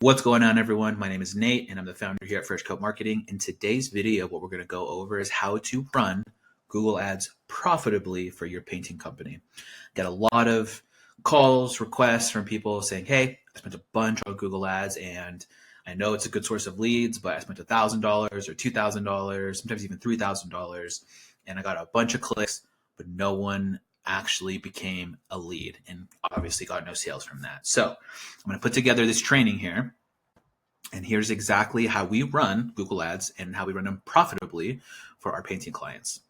What's going on, everyone? My name is Nate, and I'm the founder here at Fresh Coat Marketing. In today's video, what we're going to go over is how to run Google Ads profitably for your painting company. Got a lot of calls, requests from people saying, hey, I spent a bunch on Google Ads, and I know it's a good source of leads, but I spent $1,000 or $2,000, sometimes even $3,000, and I got a bunch of clicks, but no one actually became a lead and obviously got no sales from that. So I'm going to put together this training here, and here's exactly how we run Google Ads and how we run them profitably for our painting clients.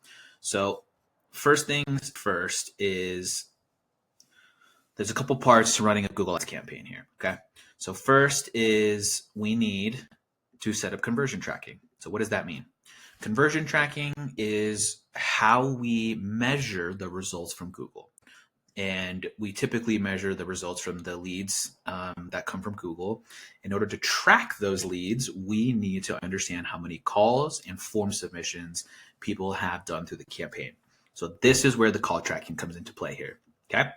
So first things first is there's a couple parts to running a Google Ads campaign here. Okay. So first is we need to set up conversion tracking. So what does that mean? Conversion tracking is how we measure the results from Google. And we typically measure the results from the leads that come from Google. In order to track those leads, we need to understand how many calls and form submissions people have done through the campaign. So this is where the call tracking comes into play here. Okay.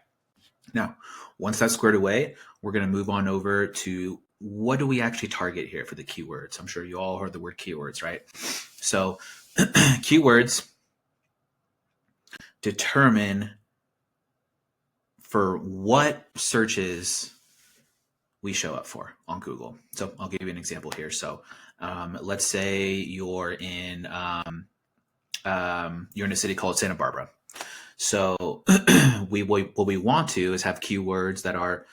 Now, once that's squared away, we're going to move on over to what do we actually target here for the keywords? I'm sure you all heard the word keywords, right? So keywords determine for what searches we show up for on Google. So I'll give you an example here. So let's say you're in a city called Santa Barbara. So what we want to is have keywords that are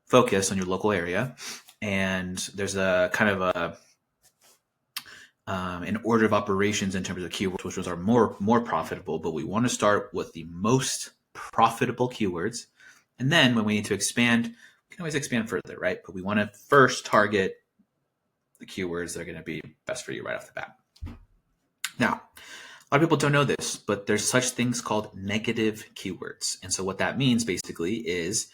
focused on your local area, and there's a kind of an order of operations in terms of keywords, which are more profitable. But we want to start with the most profitable keywords, and then when we need to expand, we can always expand further, right? But we want to first target the keywords that are going to be best for you right off the bat. Now, a lot of people don't know this, but there's such things called negative keywords. And so what that means basically is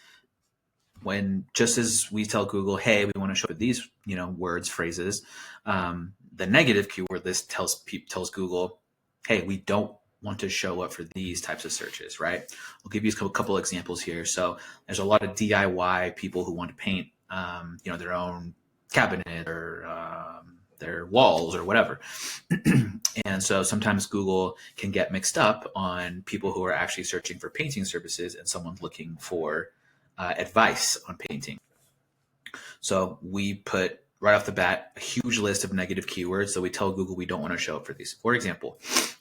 when, just as we tell Google, hey, we want to show these, words, phrases, the negative keyword list tells Google, hey, we don't want to show up for these types of searches, right? I'll give you a couple examples here. So there's a lot of DIY people who want to paint, their own cabinet or their walls or whatever. And so sometimes Google can get mixed up on people who are actually searching for painting services and someone's looking for advice on painting. So we put right off the bat a huge list of negative keywords. So we tell Google we don't want to show up for these. For example,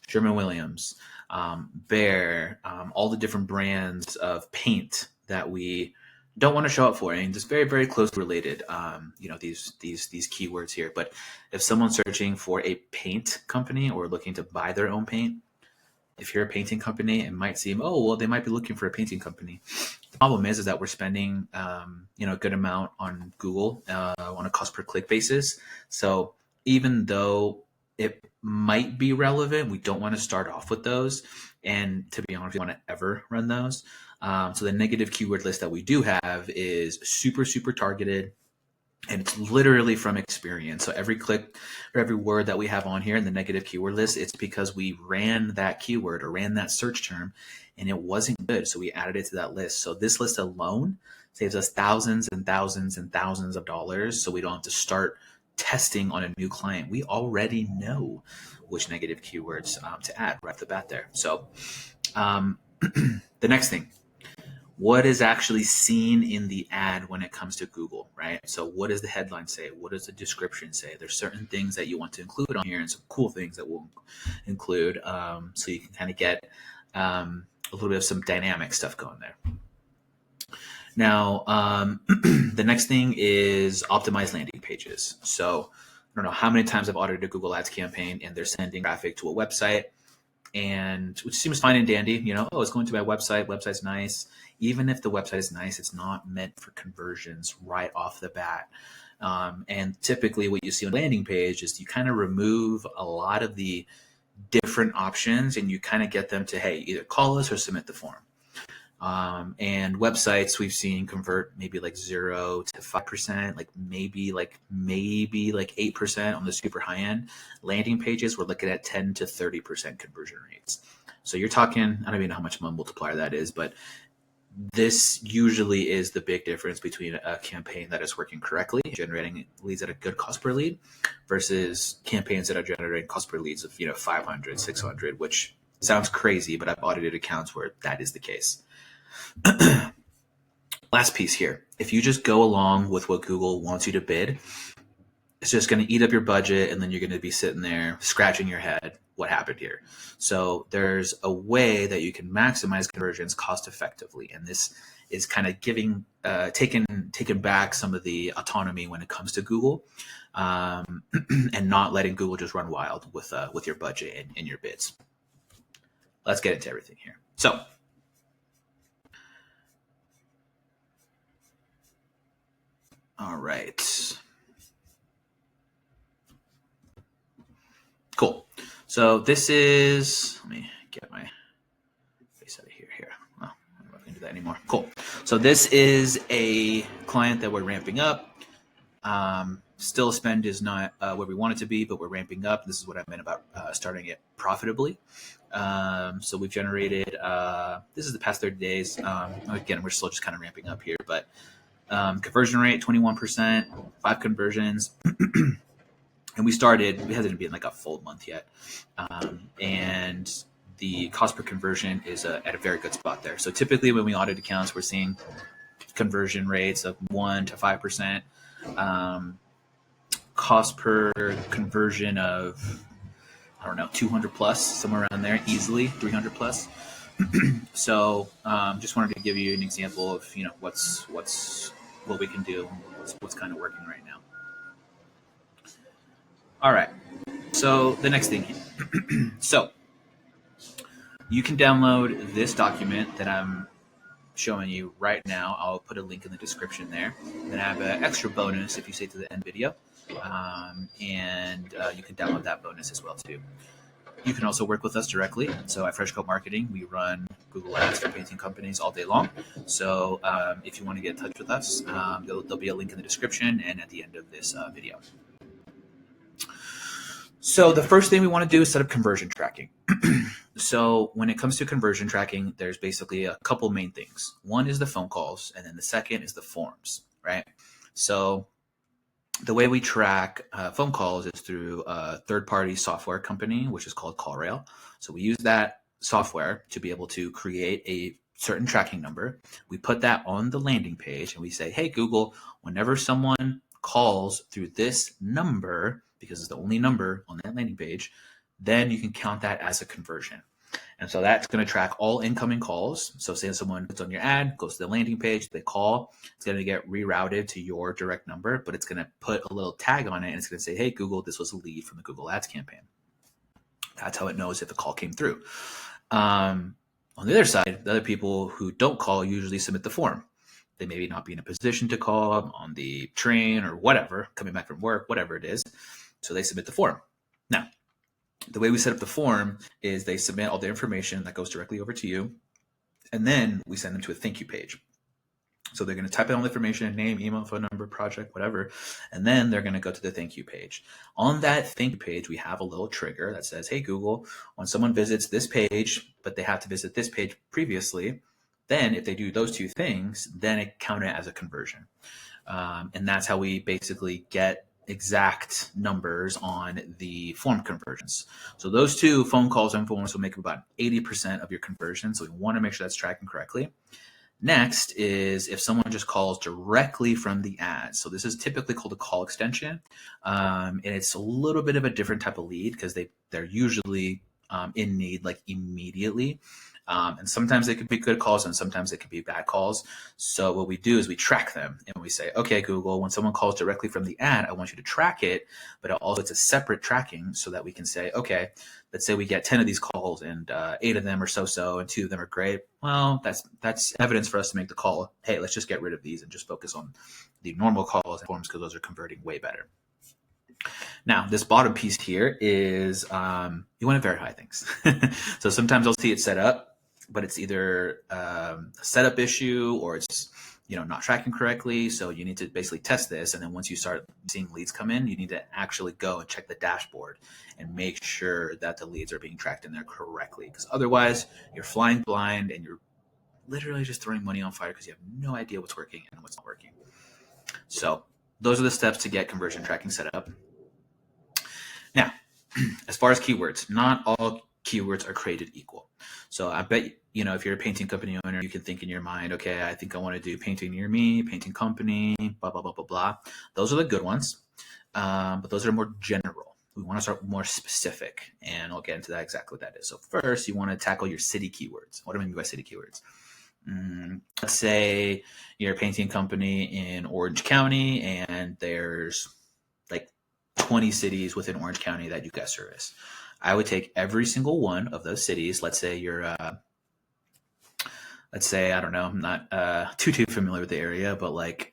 Sherwin-Williams, Behr, all the different brands of paint that we don't want to show up for, and just very, very closely related, these keywords here. But if someone's searching for a paint company or looking to buy their own paint, if you're a painting company, it might seem, they might be looking for a painting company. The problem is that we're spending, a good amount on Google on a cost per click basis. So even though it might be relevant, we don't want to start off with those. And to be honest, we don't want to ever run those. So the negative keyword list that we do have is super, super targeted. And it's literally from experience. So every click or every word that we have on here in the negative keyword list, it's because we ran that keyword or ran that search term and it wasn't good. So we added it to that list. So this list alone saves us thousands and thousands and thousands of dollars. So we don't have to start testing on a new client. We already know which negative keywords to add right off the bat there. So the next thing, what is actually seen in the ad when it comes to Google, right? So what does the headline say? What does the description say? There's certain things that you want to include on here and some cool things that we'll include so you can kind of get a little bit of some dynamic stuff going there. Now, the next thing is optimized landing pages. So I don't know how many times I've audited a Google Ads campaign and they're sending traffic to a website, and which seems fine and dandy, it's going to my website. Website's nice. Even if the website is nice, it's not meant for conversions right off the bat. And typically what you see on a landing page is you kind of remove a lot of the different options and you kind of get them to, hey, either call us or submit the form. And websites we've seen convert maybe like 0 to 5%, like maybe 8% on the super high end. Landing pages, we're looking at 10 to 30% conversion rates. So you're talking, I don't even know how much multiplier that is, but This usually is the big difference between a campaign that is working correctly, generating leads at a good cost per lead, versus campaigns that are generating cost per leads of 500, 600, which sounds crazy, but I've audited accounts where that is the case. Last piece here. If you just go along with what Google wants you to bid, it's just going to eat up your budget, and then you're going to be sitting there scratching your head. What happened here? So there's a way that you can maximize conversions cost effectively, and this is kind of taking back some of the autonomy when it comes to Google, and not letting Google just run wild with your budget and your bids. Let's get into everything here. So all right. Cool. So this is, let me get my face out of here. Well, I don't know if I can do that anymore. Cool. So this is a client that we're ramping up. Still spend is not where we want it to be, but we're ramping up. This is what I meant about starting it profitably. So we've generated, this is the past 30 days. Again, we're still just kind of ramping up here, but conversion rate, 21%, 5 conversions. And we hasn't been like a full month yet. And the cost per conversion is at a very good spot there. So typically when we audit accounts, we're seeing conversion rates of 1 to 5%, cost per conversion of, 200 plus, somewhere around there, easily 300 plus. So just wanted to give you an example of, what we can do, what's kind of working right now. All right. So the next thing here. So you can download this document that I'm showing you right now. I'll put a link in the description there. Then I have an extra bonus if you stay to the end video. And you can download that bonus as well too. You can also work with us directly. So at Fresh Coat Marketing, we run Google Ads for painting companies all day long. So if you want to get in touch with us, there'll be a link in the description and at the end of this video. So the first thing we want to do is set up conversion tracking. So when it comes to conversion tracking, there's basically a couple main things. One is the phone calls, and then the second is the forms, right? So the way we track phone calls is through a third-party software company, which is called CallRail. So we use that software to be able to create a certain tracking number. We put that on the landing page, and we say, hey, Google, whenever someone calls through this number, because it's the only number on that landing page, then you can count that as a conversion. And so that's going to track all incoming calls. So say someone puts on your ad, goes to the landing page, they call, it's going to get rerouted to your direct number, but it's going to put a little tag on it, and it's going to say, hey, Google, this was a lead from the Google Ads campaign. That's how it knows if the call came through. On the other side, the other people who don't call usually submit the form. They maybe not be in a position to call, on the train or whatever, coming back from work, whatever it is. So they submit the form. Now, the way we set up the form is they submit all the information that goes directly over to you, and then we send them to a thank you page. So they're going to type in all the information, name, email, phone number, project, whatever, and then they're going to go to the thank you page. On that thank you page, we have a little trigger that says, hey, Google, when someone visits this page, but they have to visit this page previously, then if they do those two things, then it counted as a conversion. And that's how we basically get exact numbers on the form conversions. So those two, phone calls and forms, will make up about 80% of your conversion. So we want to make sure that's tracking correctly. Next is if someone just calls directly from the ad. So this is typically called a call extension. And it's a little bit of a different type of lead because they're usually in need like immediately. And sometimes they could be good calls and sometimes they could be bad calls. So what we do is we track them and we say, okay, Google, when someone calls directly from the ad, I want you to track it, but also it's a separate tracking so that we can say, okay, let's say we get 10 of these calls and 8 of them are so-so and 2 of them are great. Well, that's evidence for us to make the call. Hey, let's just get rid of these and just focus on the normal calls and forms because those are converting way better. Now, this bottom piece here is you want to verify things. So sometimes I'll see it set up, but it's either a setup issue or it's not tracking correctly. So you need to basically test this. And then once you start seeing leads come in, you need to actually go and check the dashboard and make sure that the leads are being tracked in there correctly. Because otherwise you're flying blind and you're literally just throwing money on fire because you have no idea what's working and what's not working. So those are the steps to get conversion tracking set up. Now, as far as keywords, not all keywords are created equal. So I bet, if you're a painting company owner, you can think in your mind, okay, I think I want to do painting near me, painting company, blah, blah, blah, blah, blah. Those are the good ones. But those are more general. We want to start more specific, and I'll get into that exactly what that is. So first, you want to tackle your city keywords. What do I mean by city keywords? Let's say you're a painting company in Orange County, and there's like 20 cities within Orange County that you guys service. I would take every single one of those cities. Let's say I don't know, I'm not too familiar with the area, but like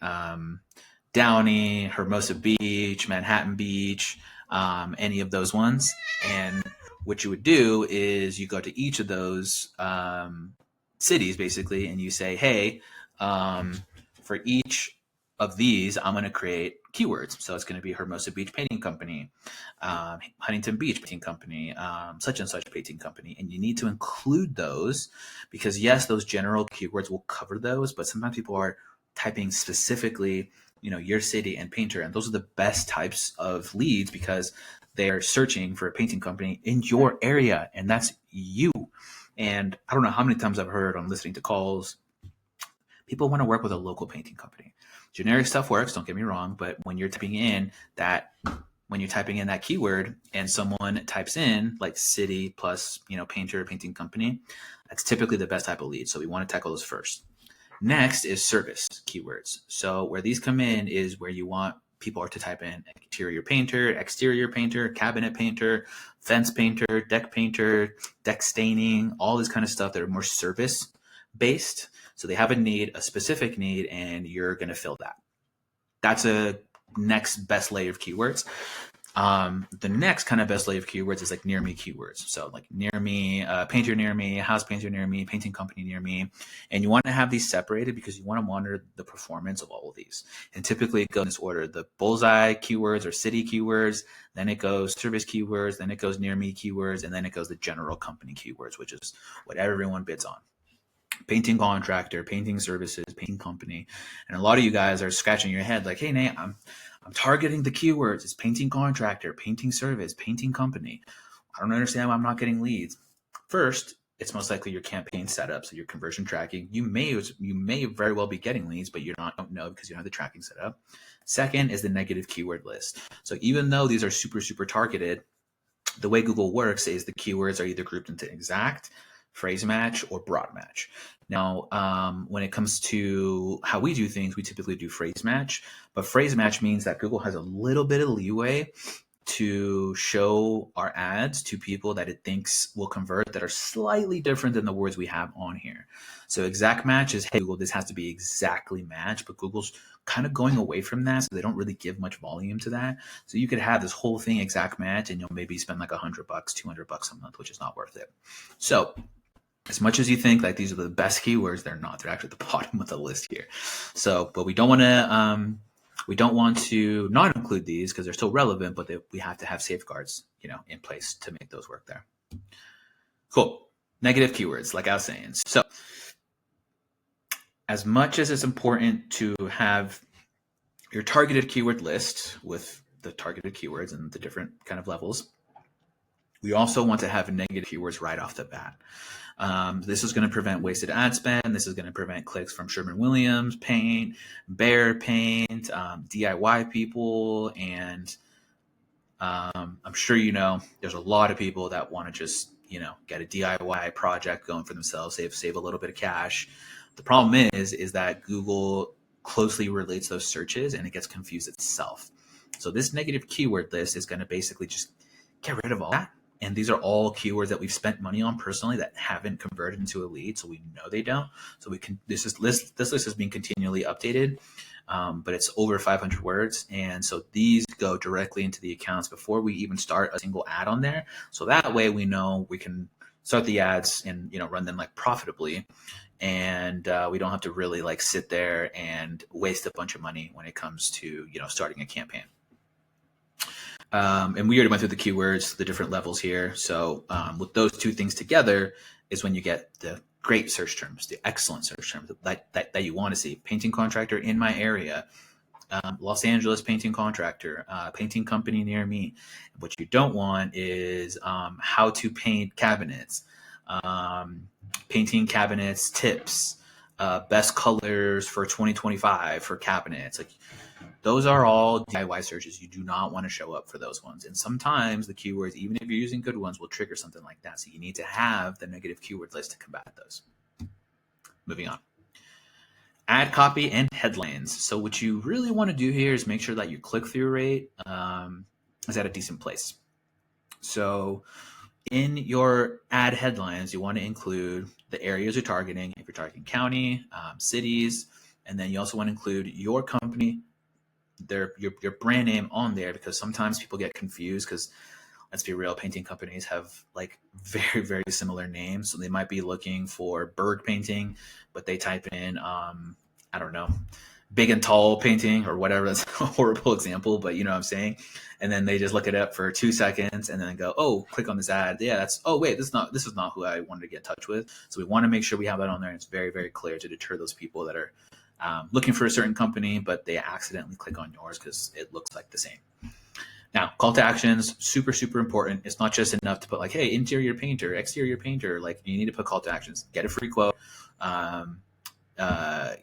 Downey, Hermosa Beach, Manhattan Beach, any of those ones. And what you would do is you go to each of those cities basically, and you say, hey, for each of these, I'm going to create keywords. So it's going to be Hermosa Beach Painting Company, Huntington Beach Painting Company, such and such painting company. And you need to include those because yes, those general keywords will cover those, but sometimes people are typing specifically, your city and painter. And those are the best types of leads because they're searching for a painting company in your area, and that's you. And I don't know how many times I've heard on listening to calls, people want to work with a local painting company. Generic stuff works, don't get me wrong, but when you're typing in that keyword and someone types in like city plus, painter, painting company, that's typically the best type of lead. So we want to tackle those first. Next is service keywords. So where these come in is where you want people to type in interior painter, exterior painter, cabinet painter, fence painter, deck staining, all this kind of stuff that are more service based. So they have a need, a specific need, and you're going to fill that. That's a next best layer of keywords. The next kind of best layer of keywords is like near me keywords. So like near me, painter near me, house painter near me, painting company near me. And you want to have these separated because you want to monitor the performance of all of these. And typically it goes in this order: the bullseye keywords or city keywords, then it goes service keywords, then it goes near me keywords, and then it goes the general company keywords, which is what everyone bids on. Painting contractor, painting services, painting company. And a lot of you guys are scratching your head like, hey, Nate, I'm targeting the keywords. It's painting contractor, painting service, painting company. I don't understand why I'm not getting leads. First, it's most likely your campaign setup, so your conversion tracking. You may very well be getting leads, but don't know because you don't have the tracking set up. Second is the negative keyword list. So even though these are super, super targeted, the way Google works is the keywords are either grouped into exact, phrase match, or broad match. Now, when it comes to how we do things, we typically do phrase match, but phrase match means that Google has a little bit of leeway to show our ads to people that it thinks will convert that are slightly different than the words we have on here. So exact match is, hey, Google, this has to be exactly matched, but Google's kind of going away from that, so they don't really give much volume to that. So you could have this whole thing exact match, and you'll maybe spend like $100, $200 a month, which is not worth it. So as much as you think like these are the best keywords, they're not. They're actually at the bottom of the list here. So, but we don't want to not include these because they're still relevant, but we have to have safeguards, in place to make those work there. Cool. Negative keywords, like I was saying. So as much as it's important to have your targeted keyword list with the targeted keywords and the different kind of levels, we also want to have negative keywords right off the bat. This is going to prevent wasted ad spend. This is going to prevent clicks from Sherwin-Williams paint, Behr paint, DIY people, and I'm sure there's a lot of people that want to just get a DIY project going for themselves, save a little bit of cash. The problem is that Google closely relates those searches and it gets confused itself. So this negative keyword list is going to basically just get rid of all that. And these are all keywords that we've spent money on personally that haven't converted into a lead. So we know they don't. So this list is being continually updated, but it's over 500 words. And so these go directly into the accounts before we even start a single ad on there. So that way we know we can start the ads and, run them like profitably. And we don't have to really like sit there and waste a bunch of money when it comes to, starting a campaign. And we already went through the keywords, the different levels here. So with those two things together is when you get the great search terms, the excellent search terms that you want to see. Painting contractor in my area, Los Angeles painting contractor, painting company near me. What you don't want is how to paint cabinets, painting cabinets tips, best colors for 2025 for cabinets. Like, those are all DIY searches. You do not want to show up for those ones. And sometimes the keywords, even if you're using good ones, will trigger something like that. So you need to have the negative keyword list to combat those. Moving on. Ad copy and headlines. So what you really want to do here is make sure that your click-through rate is at a decent place. So in your ad headlines, you want to include the areas you're targeting. If you're targeting county, cities, and then you also want to include your company, your brand name on there, because sometimes people get confused because, let's be real, painting companies have like very, very similar names. So they might be looking for Berg painting, but they type in, I don't know, Big and Tall painting or whatever. That's a horrible example, but you know what I'm saying? And then they just look it up for 2 seconds and then go, oh, click on this ad. Yeah, this is not who I wanted to get in touch with. So we want to make sure we have that on there. And it's very, very clear to deter those people that are looking for a certain company, but they accidentally click on yours because it looks like the same. Now, call to actions, super, super important. It's not just enough to put like, hey, interior painter, exterior painter. Like, you need to put call to actions. Get a free quote.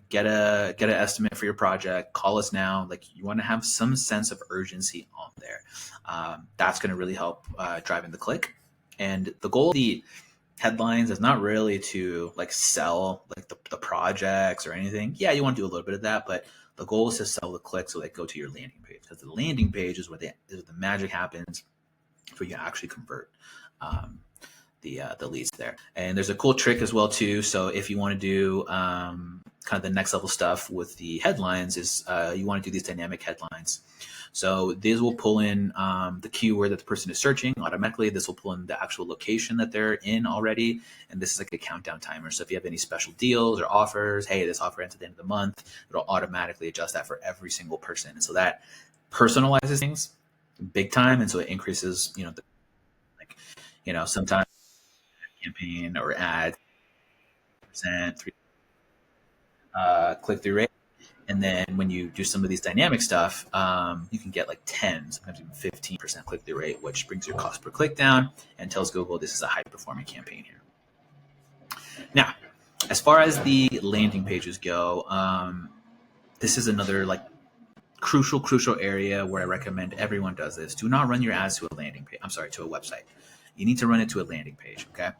Get an estimate for your project. Call us now. Like, you want to have some sense of urgency on there. That's going to really help driving the click. And the goal of the headlines is not really to like sell like the projects or anything. Yeah, you want to do a little bit of that, but the goal is to sell the click so they go to your landing page, because the landing page is where the magic happens for you to actually convert the leads there. And there's a cool trick as well too. So if you want to do kind of the next level stuff with the headlines, is you want to do these dynamic headlines. So these will pull in the keyword that the person is searching automatically. This will pull in the actual location that they're in already. And this is like a countdown timer. So if you have any special deals or offers, hey, this offer ends at the end of the month, it'll automatically adjust that for every single person. And so that personalizes things big time. And so it increases, sometimes campaign or ad percent, click-through rate. And then when you do some of these dynamic stuff, you can get like 10, sometimes even 15% click-through rate, which brings your cost per click down and tells Google this is a high-performing campaign here. Now, as far as the landing pages go, this is another like crucial area where I recommend everyone does this. Do not run your ads to a landing page. To a website. You need to run it to a landing page, okay?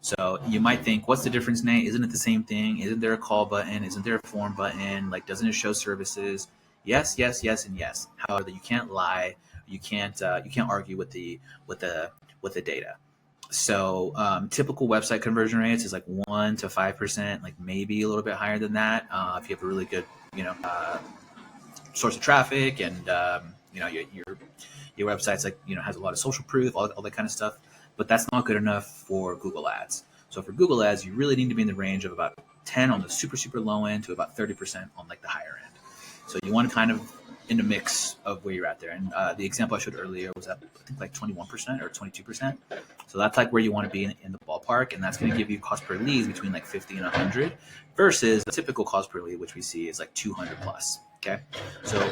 So you might think, what's the difference, Nate? Isn't it the same thing? Isn't there a call button? Isn't there a form button? Like, doesn't it show services? Yes, and yes. However, you can't lie. You can't argue with the data. So typical website conversion rates is like 1 to 5%, like maybe a little bit higher than that. If you have a really good, source of traffic and your website's like, has a lot of social proof, all that kind of stuff. But that's not good enough for Google Ads. So for Google Ads, you really need to be in the range of about 10 on the super, super low end to about 30% on like the higher end. So you want to kind of in the mix of where you're at there. And the example I showed earlier was at, I think, like 21% or 22%. So that's like where you want to be in the ballpark. And that's going to give you cost per lead between like 50 and 100 versus the typical cost per lead, which we see is like 200 plus. Okay. So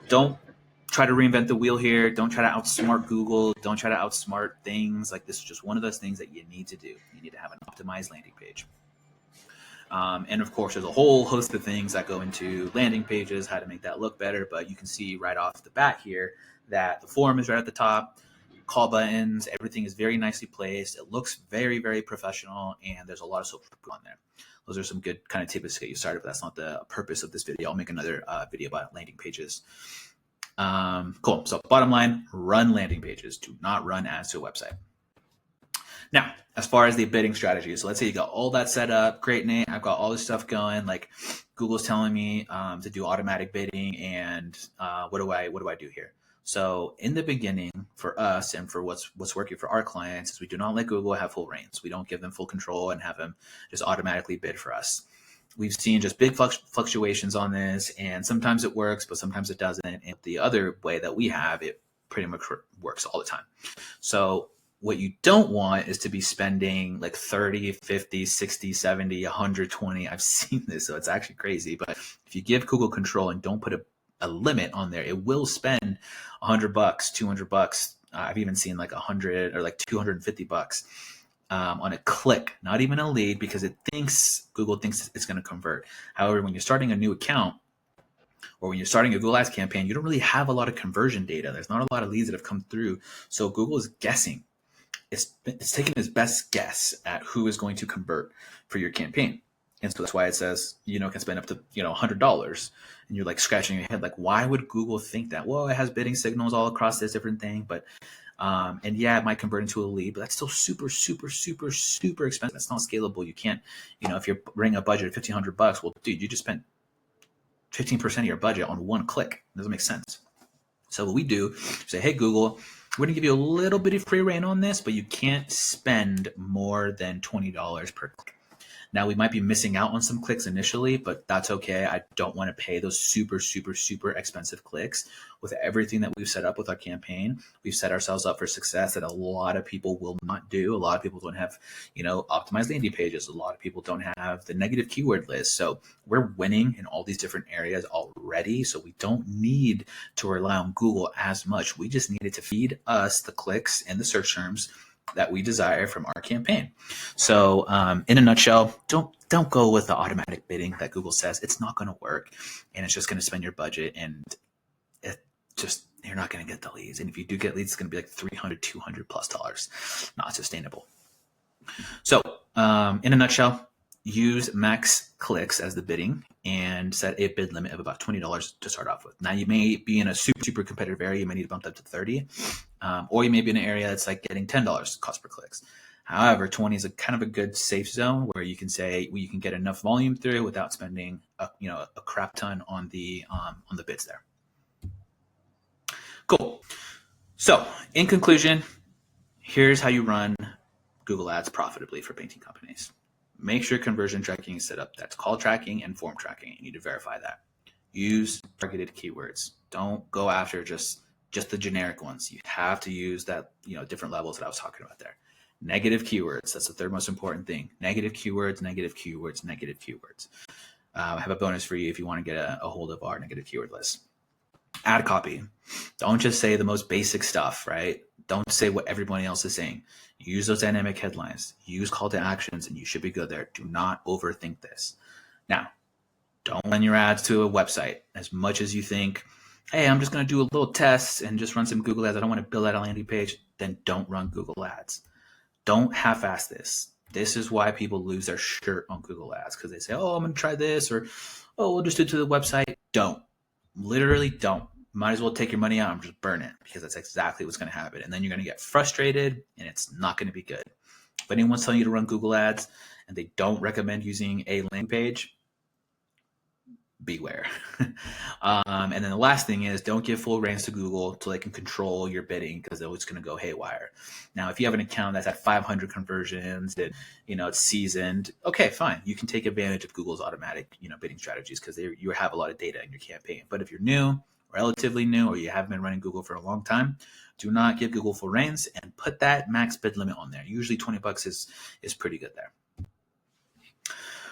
don't try to reinvent the wheel here. Don't try to outsmart Google. Don't try to outsmart things. Like, this is just one of those things that you need to do. You need to have an optimized landing page. And of course, there's a whole host of things that go into landing pages, how to make that look better. But you can see right off the bat here that the form is right at the top, call buttons, everything is very nicely placed. It looks very, very professional, and there's a lot of social proof on there. Those are some good kind of tips to get you started, but that's not the purpose of this video. I'll make another video about landing pages. Cool. So bottom line, run landing pages. Do not run ads to a website. Now, as far as the bidding strategy, so let's say you got all that set up. Great, Nate. I've got all this stuff going. Like, Google's telling me to do automatic bidding, and what do I do here? So in the beginning, for us and for what's working for our clients, is we do not let Google have full reins. We don't give them full control and have them just automatically bid for us. We've seen just big fluctuations on this, and sometimes it works, but sometimes it doesn't. And the other way that we have, it pretty much works all the time. So What you don't want is to be spending like 30, 50, 60, 70, 120. I've seen this, so it's actually crazy. But if you give Google control and don't put a limit on there, it will spend $100, $200. I've even seen like 100 or like $250 on a click, not even a lead, because Google thinks it's going to convert. However, when you're starting a new account, or when you're starting a Google Ads campaign, you don't really have a lot of conversion data. There's not a lot of leads that have come through. So Google is guessing. It's taking its best guess at who is going to convert for your campaign. And so that's why it says, can spend up to, $100. And you're like scratching your head, like, why would Google think that? Well, it has bidding signals all across this different thing. But, and yeah, it might convert into a lead, but that's still super, super, super, super expensive. That's not scalable. You can't, if you're bringing a budget of $1,500, well, dude, you just spent 15% of your budget on one click. It doesn't make sense. So what we do is say, hey, Google, we're going to give you a little bit of free reign on this, but you can't spend more than $20 per click. Now, we might be missing out on some clicks initially, but that's okay. I don't want to pay those super, super, super expensive clicks. With everything that we've set up with our campaign, we've set ourselves up for success that a lot of people will not do. A lot of people don't have, optimized landing pages. A lot of people don't have the negative keyword list. So we're winning in all these different areas already. So we don't need to rely on Google as much. We just needed to feed us the clicks and the search terms that we desire from our campaign. So in a nutshell, don't go with the automatic bidding that Google says. It's not going to work, and it's just going to spend your budget, and you're not going to get the leads. And if you do get leads, it's going to be like $300, $200+. Not sustainable. So in a nutshell, use max clicks as the bidding and set a bid limit of about $20 to start off with. Now, you may be in a super, super competitive area. You may need to bump that to 30, or you may be in an area that's like getting $10 cost per clicks. However, 20 is a kind of a good safe zone where you can say you can get enough volume through without spending a crap ton on the bids there. Cool. So in conclusion, here's how you run Google Ads profitably for painting companies. Make sure conversion tracking is set up. That's call tracking and form tracking. You need to verify that. Use targeted keywords. Don't go after just the generic ones. You have to use that, different levels that I was talking about there. Negative keywords. That's the third most important thing. Negative keywords, negative keywords, negative keywords. I have a bonus for you if you want to get a hold of our negative keyword list. Ad copy. Don't just say the most basic stuff, right? Don't say what everybody else is saying. Use those dynamic headlines. Use call to actions, and you should be good there. Do not overthink this. Now, don't run your ads to a website as much as you think, hey, I'm just going to do a little test and just run some Google ads. I don't want to build out a landing page. Then don't run Google ads. Don't half-ass this. This is why people lose their shirt on Google ads, because they say, oh, I'm going to try this, or, oh, we'll just do it to the website. Don't. Literally don't. Might as well take your money out and just burn it, because that's exactly what's going to happen. And then you're going to get frustrated, and it's not going to be good. If anyone's telling you to run Google ads and they don't recommend using a landing page, beware. And then the last thing is, don't give full reins to Google so they can control your bidding, because they're just going to go haywire. Now, if you have an account that's at 500 conversions, that it's seasoned, okay, fine. You can take advantage of Google's automatic bidding strategies, because you have a lot of data in your campaign. But if you're new, relatively new, or you haven't been running Google for a long time, do not give Google full reins and put that max bid limit on there. Usually $20 is pretty good there.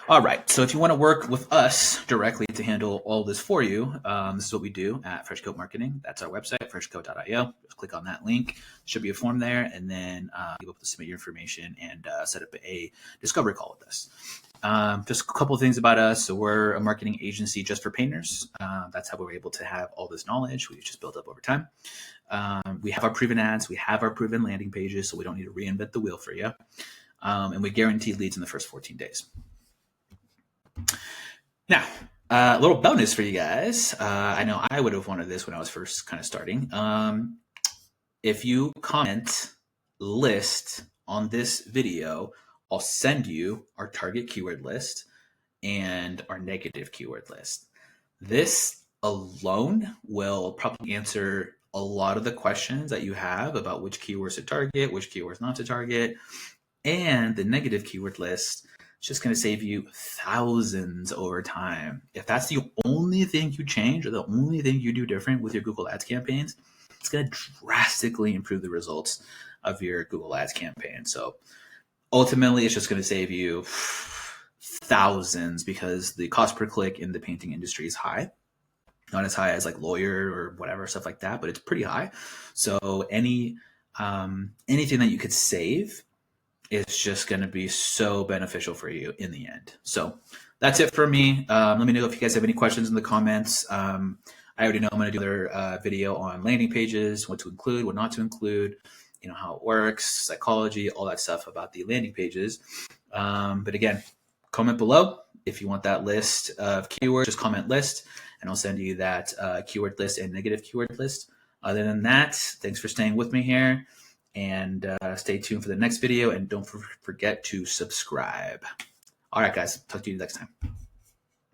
All right, so if you want to work with us directly to handle all this for you, this is what we do at Freshcoat Marketing. That's our website, freshcoat.io. Just click on that link. Should be a form there, and then you'll be able to submit your information and set up a discovery call with us. Just a couple of things about us. So we're a marketing agency just for painters. That's how we're able to have all this knowledge we've just built up over time. We have our proven ads. We have our proven landing pages, so we don't need to reinvent the wheel for you. And we guarantee leads in the first 14 days. Now, a little bonus for you guys. I know I would have wanted this when I was first kind of starting. If you comment list on this video, I'll send you our target keyword list and our negative keyword list. This alone will probably answer a lot of the questions that you have about which keywords to target, which keywords not to target. And the negative keyword list, it's just going to save you thousands over time. If that's the only thing you change or the only thing you do different with your Google Ads campaigns, it's going to drastically improve the results of your Google Ads campaign. So ultimately, it's just going to save you thousands because the cost per click in the painting industry is high. Not as high as like lawyer or whatever, stuff like that, but it's pretty high. So anything that you could save is just going to be so beneficial for you in the end. So that's it for me. Let me know if you guys have any questions in the comments. I already know I'm going to do another video on landing pages, what to include, what not to include, how it works, psychology, all that stuff about the landing pages. But again, comment below if you want that list of keywords. Just comment list, and I'll send you that keyword list and negative keyword list. Other than that, thanks for staying with me here, and stay tuned for the next video, and don't forget to subscribe. All right, guys, talk to you next time.